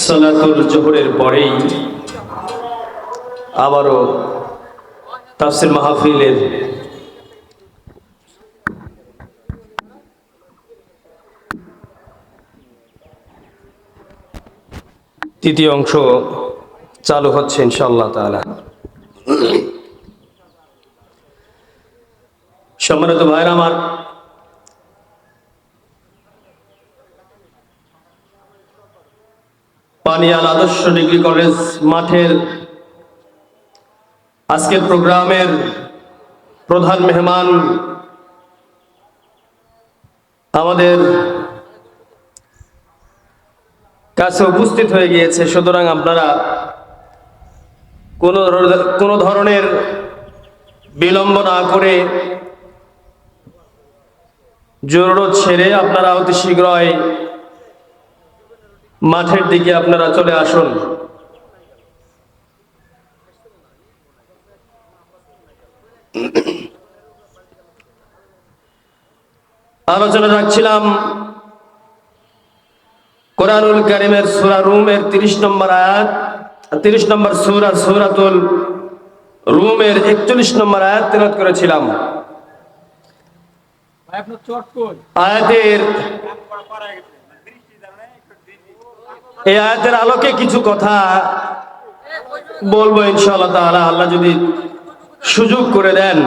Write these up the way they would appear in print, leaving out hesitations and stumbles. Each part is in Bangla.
সালাতুল জোহরের পরেই আবারও তাফসীর মাহফিলের তৃতীয় অংশ চালু হচ্ছে ইনশাআল্লাহ তাআলা। সম্মানিত ভাইরা আমার, পানিয়াল আদর্শ ডিগ্রি কলেজ মাঠের আজকের প্রোগ্রামের প্রধান মেহমান আমাদের কাছে উপস্থিত হয়ে গিয়েছে। সুতরাং আপনারা কোনো ধরনের বিলম্ব না করে জরুরত ছেড়ে আপনারা অতি শীঘ্রই মাঠের দিকে আপনারা চলে আসুন। আলোচনা রাখছিলাম কোরআনুল কারীমের সূরা রুমের 30 নম্বর আয়াত, 30 নম্বর সূরা সূরাতুল রুমের 41 নম্বর আয়াত তেলাওয়াত করেছিলাম। এই আয়াতের আলোকে কিছু কথা বলবো ইনশাআল্লাহ তাআলা, আল্লাহ যদি সুযোগ করে দেন।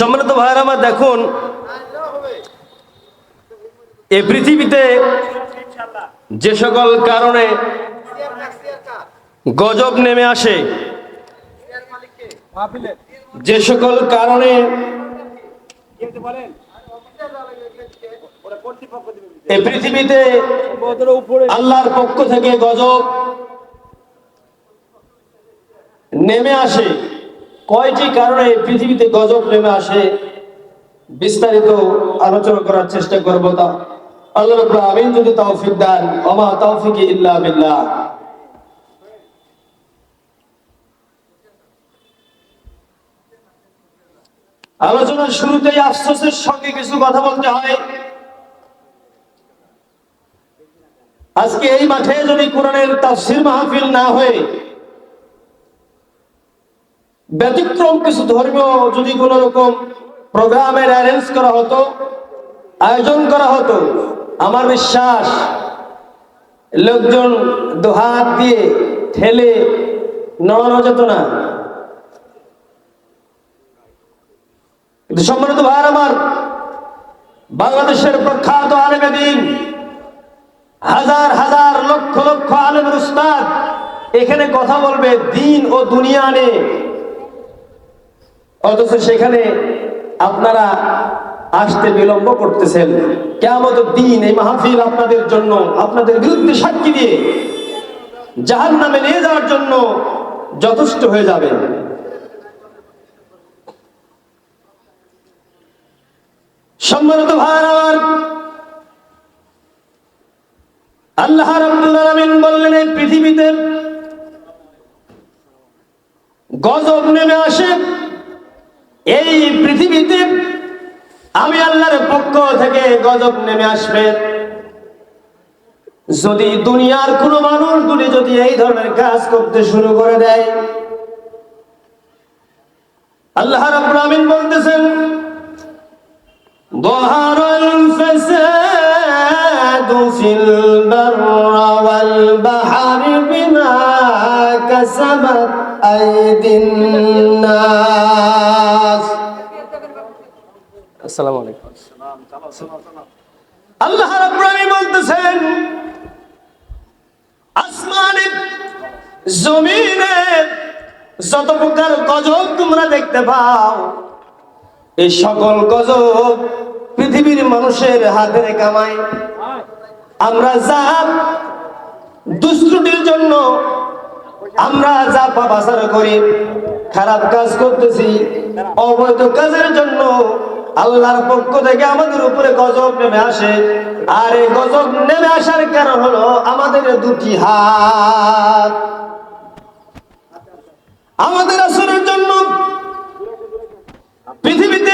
সম্মানিত ভাইরা আমার, দেখুন, এই পৃথিবীতে যে সকল কারণে গজব নেমে আসে, যে সকল কারণে এই পৃথিবীতে আল্লাহর পক্ষ থেকে গজব নেমে আসে, কয়টি কারণে পৃথিবীতে গজব নেমে আসে বিস্তারিত আলোচনা করার চেষ্টা করব। তা আল্লাহ রাব্বুল আমিন যদি তৌফিক দেন, ওমা তৌফিকি ইল্লা বিল্লাহ। আলোচনার শুরুতেই আফসোসের সঙ্গে কিছু কথা বলতে হয়। আজকে এই মাঠে যদি কোরআনের তাফসীর মাহফিল না হয়ে ব্যতিক্রম কিছু ধর্মীয় যদি কোনো রকম প্রোগ্রামের অ্যারেঞ্জ করা হতো, আয়োজন করা হতো, আমার বিশ্বাস লোকজন দুহাত দিয়ে ঠেলে নেওয়া যেত না। কিন্তু সম্মানিত ভাইরা আমার, বাংলাদেশের প্রখ্যাত আলেমে দ্বীন, হাজার হাজার লক্ষ লক্ষ আলেমের উস্তাদ এখানে কথা বলবে দ্বীন ও দুনিয়া নিয়ে, অথচ সেখানে আপনারা আসতে বিলম্ব করতেছেন। কিয়ামতের দিন এই মাহফিল আপনাদের জন্য, আপনাদের বিরুদ্ধে সাক্ষী দিয়ে জাহান্নামে নিয়ে যাওয়ার জন্য যথেষ্ট হয়ে যাবে। সম্মানিত ভাইরা আমার, আল্লাহ রাব্বুল আলামিন বললেন এই পৃথিবীতে গজব নেমে আসে, এই পৃথিবীতে আমি আল্লাহর পক্ষ থেকে গজব নেমে আসবে যদি দুনিয়ার কোনো মানুষ যদি এই ধরনের কাজ করতে শুরু করে দেয়। আল্লাহ রাব্বুল আমিন বলতেছেন, ظهرَ الْفَسَادُ فِي الْبَرِّ وَالْبَحْرِ بِمَا كَسَبَتْ أَيْدِي النَّاسِ। আসসালামু আলাইকুম। আল্লাহ রাব্বুল আমিন বলতেছেন, আসমানে জমিনে যত প্রকার গজব তোমরা দেখতে পাও, এই সকল গজব পৃথিবীর মানুষের হাতের কামাই। আমরা যা দুষ্কৃতির জন্য আমরা যা পাপাচার করি, খারাপ কাজ করতেছি, অবৈধ কাজের জন্য আল্লাহর পক্ষ থেকে আমাদের উপরে গজব নেমে আসে। আর এই গজব নেমে আসার কারণ হলো আমাদের দুটি হাত। আমাদের আসরের জন্য পৃথিবীতে